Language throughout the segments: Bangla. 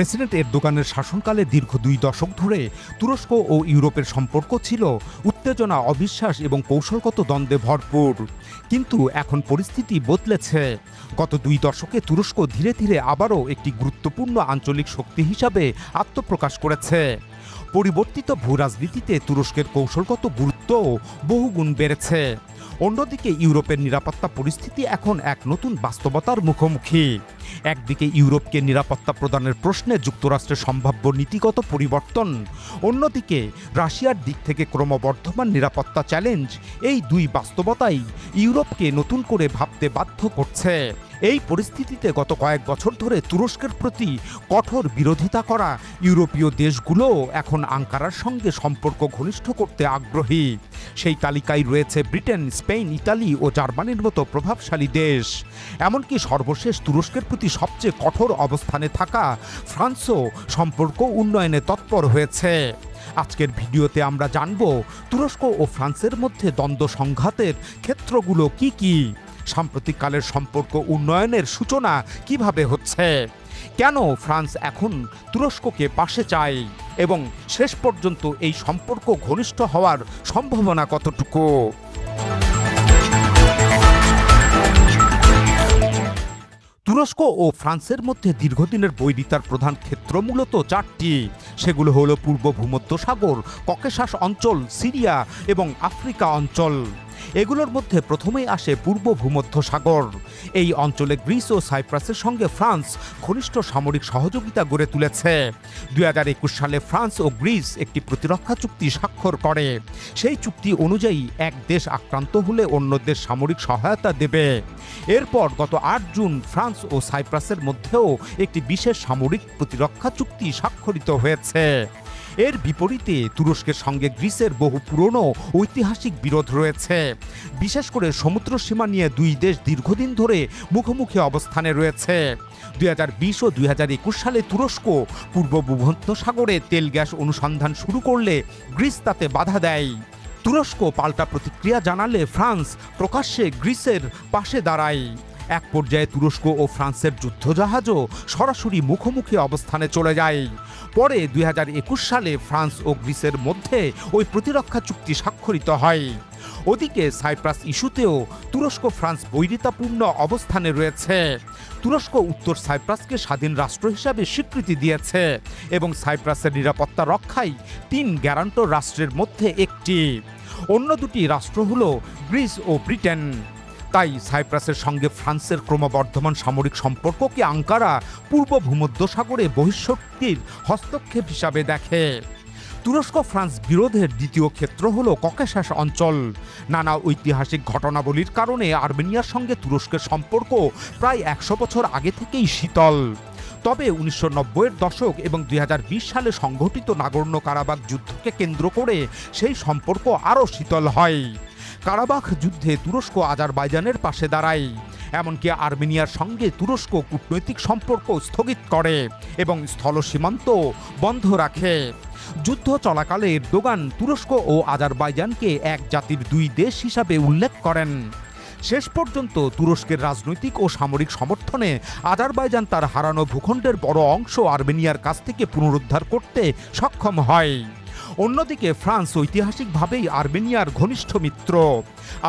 প্রেসিডেন্ট এরদোগানের শাসনকালে দীর্ঘ ২ দশক ধরে তুরস্ক ও ইউরোপের সম্পর্ক ছিল উত্তেজনা, অবিশ্বাস এবং কৌশলগত দ্বন্দ্বে ভরপুর। কিন্তু এখন পরিস্থিতি বদলেছে। গত ২ দশকে তুরস্ক ধীরে ধীরে আবারও একটি গুরুত্বপূর্ণ আঞ্চলিক শক্তি হিসাবে আত্মপ্রকাশ করেছে। পরিবর্তিত ভূরাজনীতিতে তুরস্কের কৌশলগত গুরুত্বও বহুগুণ বেড়েছে। অন্যদিকে ইউরোপের নিরাপত্তা পরিস্থিতি এখন এক নতুন বাস্তবতার মুখোমুখি। একদিকে ইউরোপকে নিরাপত্তা প্রদানের প্রশ্নে যুক্তরাষ্ট্রের সম্ভাব্য নীতিগত পরিবর্তন, অন্যদিকে রাশিয়ার দিক থেকে ক্রমবর্ধমান নিরাপত্তা চ্যালেঞ্জ। এই দুই বাস্তবতাই ইউরোপকে নতুন করে ভাবতে বাধ্য করছে। এই পরিস্থিতিতে গত কয়েক বছর ধরে তুরস্কের প্রতি কঠোর বিরোধিতা করা ইউরোপীয় দেশগুলো এখন আঙ্কারার সঙ্গে সম্পর্ক ঘনিষ্ঠ করতে আগ্রহী। সেই তালিকায় রয়েছে ব্রিটেন, স্পেন, ইতালি ও জার্মানির মতো প্রভাবশালী দেশ। এমনকি সর্বশেষ তুরস্কের প্রতি সবচেয়ে কঠোর অবস্থানে থাকা ফ্রান্সও সম্পর্ক উন্নয়নে তৎপর হয়েছে। আজকের ভিডিওতে আমরা জানব তুরস্ক ও ফ্রান্সের মধ্যে দ্বন্দ্ব সংঘাতের ক্ষেত্রগুলো কি কি, সাম্প্রতিককালের সম্পর্ক উন্নয়নের সূচনা কিভাবে হচ্ছে, কেন ফ্রান্স এখন তুরস্ককে পাশে চায় এবং শেষ পর্যন্ত এই সম্পর্ক ঘনিষ্ঠ হওয়ার সম্ভাবনা কতটুকু। তুরস্ক ও ফ্রান্সের মধ্যে দীর্ঘদিনের বৈরিতার প্রধান ক্ষেত্র মূলত ৪টি। সেগুলো হলো পূর্ব ভূমধ্যসাগর, ককেশাস অঞ্চল, সিরিয়া এবং আফ্রিকা অঞ্চল। এগুলোর মধ্যে প্রথমেই আসে পূর্ব ভূমধ্যসাগর। এই অঞ্চলে গ্রিস ও সাইপ্রাসের সঙ্গে ফ্রান্স ঘনিষ্ঠ সামরিক সহযোগিতা গড়ে তুলেছে। ২০২১ সালে ফ্রান্স ও গ্রিস একটি প্রতিরক্ষা চুক্তি স্বাক্ষর করে। সেই চুক্তি অনুযায়ী এক দেশ আক্রান্ত হলে অন্য দেশ সামরিক সহায়তা দেবে। এরপর গত ৮ জুন ফ্রান্স ও সাইপ্রাসের মধ্যেও একটি বিশেষ সামরিক প্রতিরক্ষা চুক্তি স্বাক্ষরিত হয়েছে। এর বিপরীতে তুরস্কের সঙ্গে গ্রিসের বহু পুরনো ঐতিহাসিক বিরোধ রয়েছে। বিশেষ করে সমুদ্র সীমা নিয়ে দুই দেশ দীর্ঘদিন ধরে মুখোমুখি অবস্থানে রয়েছে। ২০২০ ও ২০২১ সালে তুরস্ক পূর্ব ভূমধ্যসাগরে তেল গ্যাস অনুসন্ধান শুরু করলে গ্রিস তাতে বাধা দেয়। তুরস্ক পাল্টা প্রতিক্রিয়া জানালে ফ্রান্স প্রকাশ্যে গ্রিসের পাশে দাঁড়ায়। এক পর্যায়ে তুরস্ক ও ফ্রান্সের যুদ্ধজাহাজও সরাসরি মুখোমুখি অবস্থানে চলে যায়। পরে ২০২১ সালে ফ্রান্স ও গ্রিসের মধ্যে ওই প্রতিরক্ষা চুক্তি স্বাক্ষরিত হয়। ওদিকে সাইপ্রাস ইস্যুতেও তুরস্ক ফ্রান্স বৈরিতাপূর্ণ অবস্থানে রয়েছে। তুরস্ক উত্তর সাইপ্রাসকে স্বাধীন রাষ্ট্র হিসাবে স্বীকৃতি দিয়েছে এবং সাইপ্রাসের নিরাপত্তা রক্ষায় ৩ গ্যারান্টর রাষ্ট্রের মধ্যে একটি। অন্য দুটি রাষ্ট্র হল গ্রিস ও ব্রিটেন। তাই সাইপ্রাসের সঙ্গে ফ্রান্সের ক্রমবর্ধমান সামরিক সম্পর্ককে আঙ্কারা পূর্ব ভূমধ্যসাগরে বহিঃশক্তির হস্তক্ষেপ হিসাবে দেখে। তুরস্ক ফ্রান্স বিরোধের দ্বিতীয় ক্ষেত্র হল ককেশাস অঞ্চল। নানা ঐতিহাসিক ঘটনাবলীর কারণে আর্মেনিয়ার সঙ্গে তুরস্কের সম্পর্ক প্রায় ১০০ বছর আগে থেকেই শীতল। তবে ১৯৯০-এর দশক এবং ২০২০ সালে সংঘটিত নাগোর্নো কারাবাখ যুদ্ধকে কেন্দ্র করে সেই সম্পর্ক আরও শীতল হয়। কারাবাখ যুদ্ধে তুরস্ক আজারবাইজানের পাশে দাঁড়ায়। এমনকি আর্মেনিয়ার সঙ্গে তুরস্ক কূটনৈতিক সম্পর্ক স্থগিত করে এবং স্থল সীমান্ত বন্ধ রাখে। যুদ্ধ চলাকালে এরদোগান তুরস্ক ও আজারবাইজানকে এক জাতির দুই দেশ হিসাবে উল্লেখ করেন। শেষ পর্যন্ত তুরস্কের রাজনৈতিক ও সামরিক সমর্থনে আজারবাইজান তার হারানো ভূখণ্ডের বড় অংশ আর্মেনিয়ার কাছ থেকে পুনরুদ্ধার করতে সক্ষম হয়। অন্যদিকে ফ্রান্স ঐতিহাসিকভাবেই আর্মেনিয়ার ঘনিষ্ঠ মিত্র।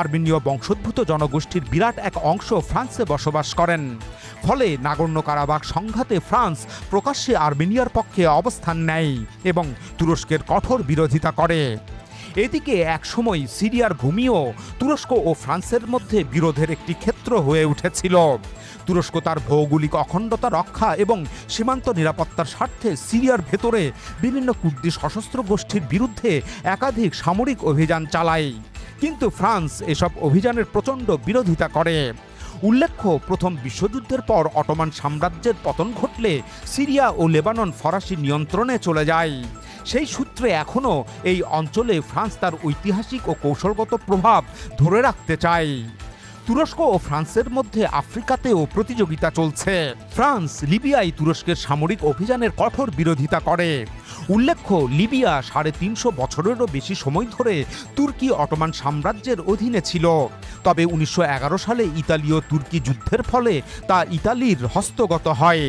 আর্মেনীয় বংশোদ্ভূত জনগোষ্ঠীর বিরাট এক অংশ ফ্রান্সে বসবাস করেন। ফলে নাগোর্নো কারাবাখ সংঘাতে ফ্রান্স প্রকাশ্যে আর্মেনিয়ার পক্ষে অবস্থান নেয় এবং তুরস্কের কঠোর বিরোধিতা করে। এদিকে একসময় সিরিয়ার ভূমিও তুরস্ক ও ফ্রান্সের মধ্যে বিরোধের একটি ক্ষেত্র হয়ে উঠেছিল। তুরস্ক তার ভৌগোলিক অখণ্ডতা রক্ষা এবং সীমান্ত নিরাপত্তার স্বার্থে সিরিয়ার ভেতরে বিভিন্ন কুর্দি সশস্ত্র গোষ্ঠীর বিরুদ্ধে একাধিক সামরিক অভিযান চালায়। কিন্তু ফ্রান্স এসব অভিযানের প্রচণ্ড বিরোধিতা করে। উল্লেখ্য, প্রথম বিশ্বযুদ্ধের পর অটোমান সাম্রাজ্যের পতন ঘটলে সিরিয়া ও লেবানন ফরাসি নিয়ন্ত্রণে চলে যায়। সেই সূত্রে এখনও এই অঞ্চলে ফ্রান্স তার ঐতিহাসিক ও কৌশলগত প্রভাব ধরে রাখতে চায়। তুরস্ক ও ফ্রান্সের মধ্যে আফ্রিকাতেও প্রতিযোগিতা চলছে। ফ্রান্স লিবিয়ায় তুরস্কের সামরিক অভিযানের কঠোর বিরোধিতা করে। উল্লেখ্য, লিবিয়া ৩৫০ বছরেরও বেশি সময় ধরে তুর্কি অটোমান সাম্রাজ্যের অধীনে ছিল। তবে ১৯১১ সালে ইতালীয় তুর্কি যুদ্ধের ফলে তা ইতালির হস্তগত হয়।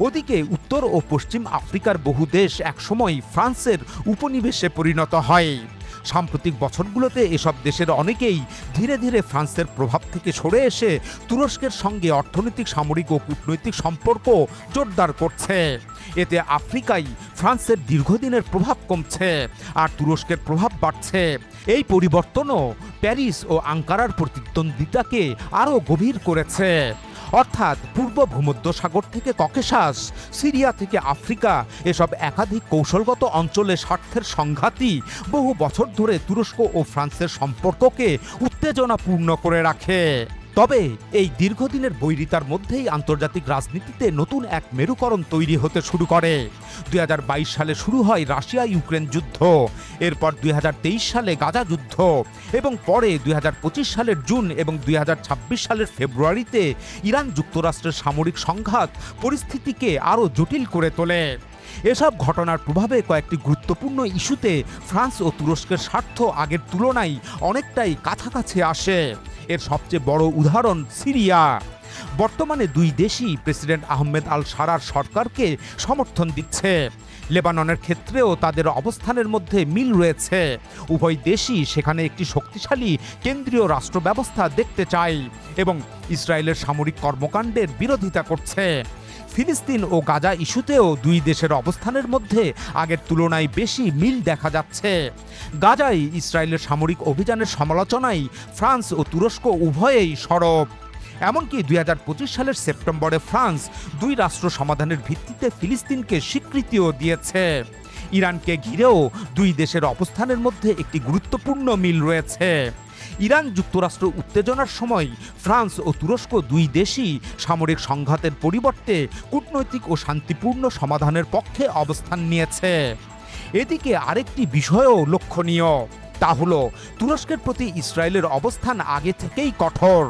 ওদিকে উত্তর ও পশ্চিম আফ্রিকার বহু দেশ একসময় ফ্রান্সের উপনিবেশে পরিণত হয়। সাম্প্রতিক বছরগুলোতে এসব দেশের অনেকেই ধীরে ধীরে ফ্রান্সের প্রভাব থেকে সরে এসে তুরস্কের সঙ্গে অর্থনৈতিক, সামরিক ও কূটনৈতিক সম্পর্ক জোরদার করছে। এতে আফ্রিকায় ফ্রান্সের দীর্ঘদিনের প্রভাব কমছে আর তুরস্কের প্রভাব বাড়ছে। এই পরিবর্তনও প্যারিস ও আঙ্কারার প্রতিদ্বন্দ্বিতাকে আরও গভীর করেছে। অর্থাৎ পূর্ব ভূমধ্যসাগর থেকে ককেশাস, সিরিয়া থেকে আফ্রিকা, এসব একাধিক কৌশলগত অঞ্চলে স্বার্থের সংঘাতই বহু বছর ধরে তুরস্ক ও ফ্রান্সের সম্পর্ককে উত্তেজনাপূর্ণ করে রাখে। তবে এই দীর্ঘদিনের বৈরিতার মধ্যেই আন্তর্জাতিক রাজনীতিতে নতুন এক মেরুকরণ তৈরি হতে শুরু করে। 2022 সালে শুরু হয় রাশিয়া ইউক্রেন যুদ্ধ, এরপর 2023 সালে গাজা যুদ্ধ এবং পরে 2025 সালের জুন এবং 2026 সালের ফেব্রুয়ারিতে ইরান যুক্তরাষ্ট্রের সামরিক সংঘাত পরিস্থিতিকে আরও জটিল করে তোলে। এসব ঘটনার প্রভাবে কয়েকটি গুরুত্বপূর্ণ ইস্যুতে ফ্রান্স ও তুরস্কের স্বার্থ আগের তুলনায় অনেকটাই কাছাকাছি আসে। এর সবচেয়ে বড় উদাহরণ সিরিয়া। বর্তমানে দুই দেশই প্রেসিডেন্ট আহমেদ আল সারার সরকারকে সমর্থন দিচ্ছে। লেবাননের ক্ষেত্রেও তাদের অবস্থানের মধ্যে মিল রয়েছে। উভয় দেশই সেখানে একটি শক্তিশালী কেন্দ্রীয় রাষ্ট্র ব্যবস্থা দেখতে চায় এবং ইসরায়েলের সামরিক কর্মকাণ্ডের বিরোধিতা করছে। ফিলিস্তিন ও গাজা ইস্যুতেও দুই দেশের অবস্থানের মধ্যে আগের তুলনায় বেশি মিল দেখা যাচ্ছে। গাজায় ইসরায়েলের সামরিক অভিযানের সমালোচনায় ফ্রান্স ও তুরস্ক উভয়েই সরব। এমনকি 2025 সালের সেপ্টেম্বরে ফ্রান্স দুই রাষ্ট্র সমাধানের ভিত্তিতে ফিলিস্তিনকে স্বীকৃতিও দিয়েছে। ইরানকে ঘিরেও দুই দেশের অবস্থানের মধ্যে একটি গুরুত্বপূর্ণ মিল রয়েছে। ইরান যুক্তরাষ্ট্র উত্তেজনার সময় ফ্রান্স ও তুরস্ক দুই দেশই সামরিক সংঘাতের পরিবর্তে কূটনৈতিক ও শান্তিপূর্ণ সমাধানের পক্ষে অবস্থান নিয়েছে। এদিকে আরেকটি বিষয়ও লক্ষণীয়, তা হলো তুরস্কের প্রতি ইসরায়েলের অবস্থান আগে থেকেই কঠোর।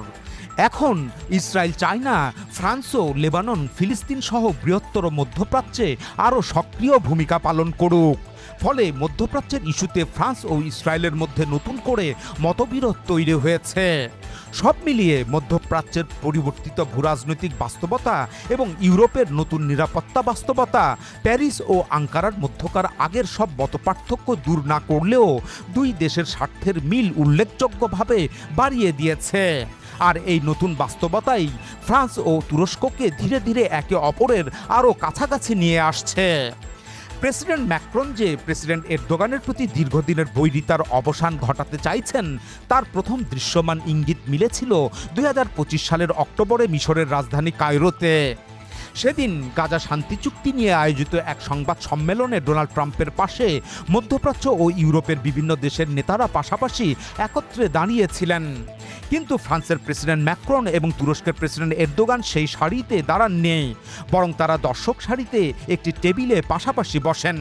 এখন ইসরায়েল চায় না ফ্রান্সও লেবানন, ফিলিস্তিন সহ বৃহত্তর মধ্যপ্রাচ্যে আরও সক্রিয় ভূমিকা পালন করুক। ফলে মধ্যপ্রাচ্যের ইস্যুতে ফ্রান্স ও ইসরায়েলের মধ্যে নতুন করে মতবিরোধ তৈরি হয়েছে। সব মিলিয়ে মধ্যপ্রাচ্যের পরিবর্তিত ভূরাজনৈতিক বাস্তবতা এবং ইউরোপের নতুন নিরাপত্তা বাস্তবতা প্যারিস ও আঙ্কারার মধ্যকার আগের সব মতপার্থক্য দূর না করলেও দুই দেশের স্বার্থের মিল উল্লেখযোগ্যভাবে বাড়িয়ে দিয়েছে। আর এই নতুন বাস্তবতাই ফ্রান্স ও তুরস্ককে ধীরে ধীরে একে অপরের আরও কাছাকাছি নিয়ে আসছে। প্রেসিডেন্ট ম্যাক্রন যে প্রেসিডেন্ট এরদোগানের প্রতি দীর্ঘদিনের বৈরিতার অবসান ঘটাতে চাইছেন তার প্রথম দৃশ্যমান ইঙ্গিত মিলেছিল 2025 সালের অক্টোবরে মিশরের রাজধানী কায়রোতে। সেদিন গাজা শান্তি চুক্তি নিয়ে আয়োজিত এক সংবাদ সম্মেলনে ডোনাল্ড ট্রাম্পের পাশে মধ্যপ্রাচ্য ও ইউরোপের বিভিন্ন দেশের নেতারা পাশাপাশি একত্রে দাঁড়িয়েছিলেন। কিন্তু ফ্রান্সের প্রেসিডেন্ট ম্যাক্রন এবং তুরস্কের প্রেসিডেন্ট এরদোগান সেই সারিতে দাঁড়াননি, বরং তারা দর্শক সারিতে একটি টেবিলে পাশাপাশি বসেন।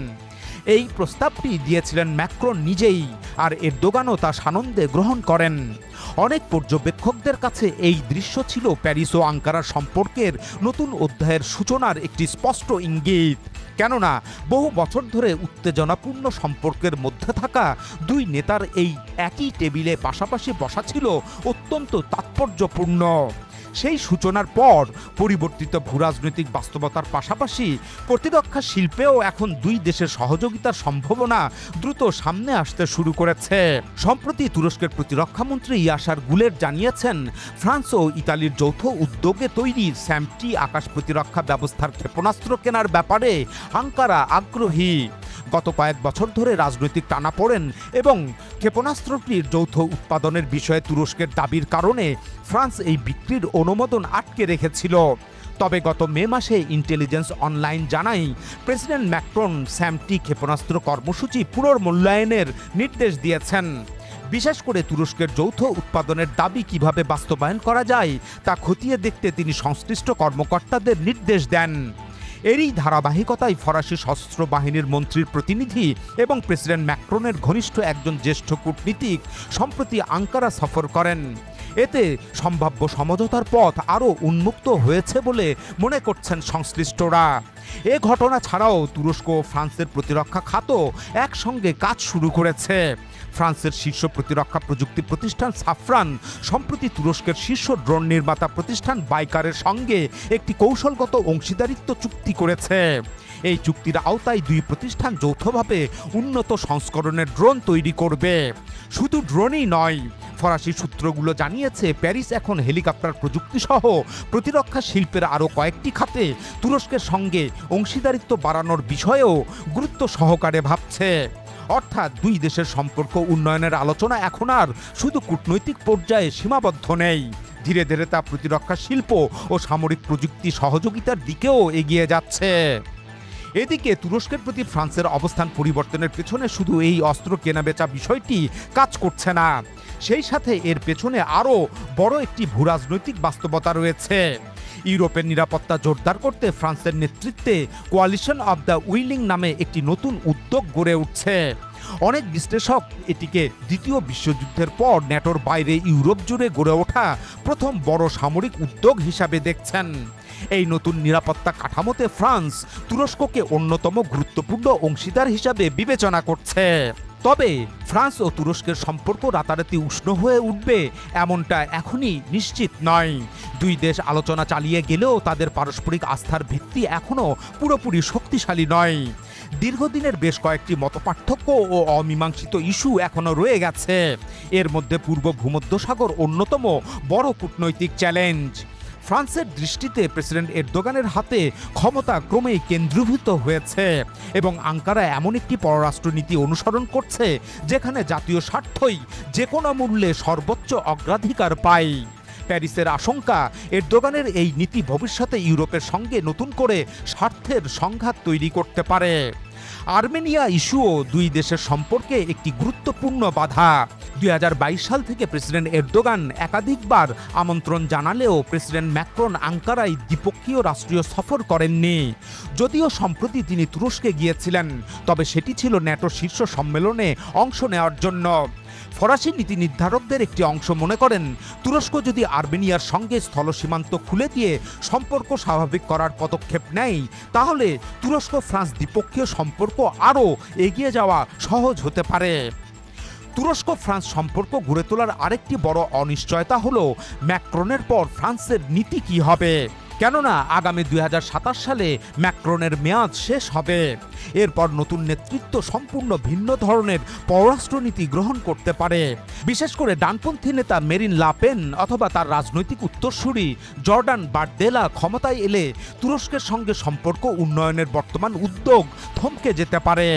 এই প্রস্তাবটি দিয়েছিলেন ম্যাক্রন নিজেই, আর এরদোগানও তা সানন্দে গ্রহণ করেন। অনেক পর্যবেক্ষকদের কাছে এই দৃশ্য ছিল প্যারিস ও আঙ্কারার সম্পর্কের নতুন অধ্যায়ের সূচনার একটি স্পষ্ট ইঙ্গিত। কেননা বহু বছর ধরে উত্তেজনাপূর্ণ সম্পর্কের মধ্যে থাকা দুই নেতার এই একই টেবিলে পাশাপাশি বসা ছিল অত্যন্ত তাৎপর্যপূর্ণ। সেই সূচনার পর পরিবর্তিত ভূরাজনৈতিক বাস্তবতার পাশাপাশি প্রতিরক্ষা শিল্পেও এখন দুই দেশের সহযোগিতার সম্ভাবনা দ্রুত সামনে আসতে শুরু করেছে। সম্প্রতি তুরস্কের প্রতিরক্ষামন্ত্রী ইয়াসার গুলের জানিয়েছেন, ফ্রান্স ও ইতালির যৌথ উদ্যোগে তৈরি স্যামটি আকাশ প্রতিরক্ষা ব্যবস্থার ক্ষেপণাস্ত্র কেনার ব্যাপারে আঙ্কারা আগ্রহী। গত কয়েক বছর ধরে রাজনৈতিক টানাপোড়েন এবং ক্ষেপণাস্ত্রটির যৌথ উৎপাদনের বিষয়ে তুরস্কের দাবির কারণে ফ্রান্স এই বিক্রির অনুমোদন আটকে রেখেছিল। তবে গত মে মাসে ইন্টেলিজেন্স অনলাইন জানায়, প্রেসিডেন্ট ম্যাক্রন স্যামটি ক্ষেপণাস্ত্র কর্মসূচি পুনর্মূল্যায়নের নির্দেশ দিয়েছেন। বিশেষ করে তুরস্কের যৌথ উৎপাদনের দাবি কিভাবে বাস্তবায়ন করা যায় তা খতিয়ে দেখতে তিনি সংশ্লিষ্ট কর্মকর্তাদের নির্দেশ দেন। এরই ধারাবাহিকতায় ফরাসি সশস্ত্র বাহিনীর মন্ত্রীর প্রতিনিধি এবং প্রেসিডেন্ট ম্যাক্রনের ঘনিষ্ঠ একজন জ্যেষ্ঠ কূটনীতিক সম্প্রতি আঙ্কারা সফর করেন। এতে সম্ভাব্য সমঝোতার পথ আরও উন্মুক্ত হয়েছে বলে মনে করছেন সংশ্লিষ্টরা। এ ঘটনা ছাড়াও তুরস্ক ও ফ্রান্সের প্রতিরক্ষা খাতও একসঙ্গে কাজ শুরু করেছে। ফ্রান্সের শীর্ষ প্রতিরক্ষা প্রযুক্তি প্রতিষ্ঠান সাফরান সম্প্রতি তুরস্কের শীর্ষ ড্রোন নির্মাতা প্রতিষ্ঠান বাইকারের সঙ্গে একটি কৌশলগত অংশীদারিত্ব চুক্তি করেছে। এই চুক্তির আওতায় দুই প্রতিষ্ঠান যৌথভাবে উন্নত সংস্করণের ড্রোন তৈরি করবে। শুধু ড্রোনই নয়, ফরাসি সূত্রগুলো জানিয়েছে প্যারিস এখন হেলিকপ্টার প্রযুক্তি সহ প্রতিরক্ষা শিল্পের আরও কয়েকটি খাতে তুরস্কের সঙ্গে অংশীদারিত্ব বাড়ানোর বিষয়েও গুরুত্ব সহকারে ভাবছে। অর্থাৎ দুই দেশের সম্পর্ক উন্নয়নের আলোচনা এখন আর শুধু কূটনৈতিক পর্যায়ে সীমাবদ্ধ নেই, ধীরে ধীরে তা প্রতিরক্ষা শিল্প ও সামরিক প্রযুক্তি সহযোগিতার দিকেও এগিয়ে যাচ্ছে। এদিকে তুরস্কের প্রতি ফ্রান্সের অবস্থান পরিবর্তনের পেছনে শুধু এই অস্ত্র কেনাবেচা বিষয়টি কাজ করছে না, সেই সাথে এর পেছনে আরও বড় একটি ভূরাজনৈতিক বাস্তবতা রয়েছে। ইউরোপের নিরাপত্তা জোরদার করতে ফ্রান্সের নেতৃত্বে কোয়ালিশন অব দ্য উইলিং নামে একটি নতুন উদ্যোগ গড়ে উঠছে। অনেক বিশ্লেষক এটিকে দ্বিতীয় বিশ্বযুদ্ধের পর ন্যাটোর বাইরে ইউরোপ জুড়ে গড়ে ওঠা প্রথম বড় সামরিক উদ্যোগ হিসাবে দেখছেন। এই নতুন নিরাপত্তা কাঠামোতে ফ্রান্স তুরস্ককে অন্যতম গুরুত্বপূর্ণ অংশীদার হিসাবে বিবেচনা করছে। তবে ফ্রান্স ও তুরস্কের সম্পর্ক রাতারাতি উষ্ণ হয়ে উঠবে এমনটা এখনই নিশ্চিত নয়। দুই দেশ আলোচনা চালিয়ে গেলেও তাদের পারস্পরিক আস্থার ভিত্তি এখনও পুরোপুরি শক্তিশালী নয়। দীর্ঘদিনের বেশ কয়েকটি মতপার্থক্য ও অমীমাংসিত ইস্যু এখনও রয়ে গেছে। এর মধ্যে পূর্ব ভূমধ্যসাগর অন্যতম বড় কূটনৈতিক চ্যালেঞ্জ। ফ্রান্সের দৃষ্টিতে প্রেসিডেন্ট এরদোগানের হাতে ক্ষমতা ক্রমেই কেন্দ্রীভূত হয়েছে এবং আঙ্কারা এমন একটি পররাষ্ট্রনীতি অনুসরণ করছে যেখানে জাতীয় স্বার্থই যে কোনো মূল্যে সর্বোচ্চ অগ্রাধিকার পায়। প্যারিসের আশঙ্কা, এরদোগানের এই নীতি ভবিষ্যতে ইউরোপের সঙ্গে নতুন করে স্বার্থের সংঘাত তৈরি করতে পারে। আর্মেনিয়া ইস্যুও দুই দেশের সম্পর্কে একটি গুরুত্বপূর্ণ বাধা। 2022 সাল থেকে প্রেসিডেন্ট এরদোগান একাধিকবার আমন্ত্রণ জানালেও প্রেসিডেন্ট ম্যাক্রন আঙ্কারায় দ্বিপক্ষীয় রাষ্ট্রীয় সফর করেননি। যদিও সম্প্রতি তিনি তুরস্কে গিয়েছিলেন, তবে সেটি ছিল ন্যাটো শীর্ষ সম্মেলনে অংশ নেওয়ার জন্য। ফরাসি নীতি নির্ধারকদের একটি অংশ মনে করেন, তুরস্ক যদি আর্মেনিয়ার সঙ্গে স্থল সীমান্ত খুলে দিয়ে সম্পর্ক স্বাভাবিক করার পদক্ষেপ নেয়, তাহলে তুরস্ক ফ্রান্স দ্বিপক্ষীয় সম্পর্ক আরও এগিয়ে যাওয়া সহজ হতে পারে। তুরস্ক ফ্রান্স সম্পর্ক গড়ে তোলার আরেকটি বড় অনিশ্চয়তা হলো ম্যাক্রনের পর ফ্রান্সের নীতি কী হবে। কেননা আগামী 2027 সালে ম্যাক্রনের মেয়াদ শেষ হবে। এরপর নতুন নেতৃত্ব সম্পূর্ণ ভিন্ন ধরনের পররাষ্ট্রনীতি গ্রহণ করতে পারে। বিশেষ করে ডানপন্থী নেতা মেরিন লা পেন অথবা তার রাজনৈতিক উত্তরসূরি জর্ডান বারদেলা ক্ষমতায় এলে তুরস্কের সঙ্গে সম্পর্ক উন্নয়নের বর্তমান উদ্যোগ থমকে যেতে পারে।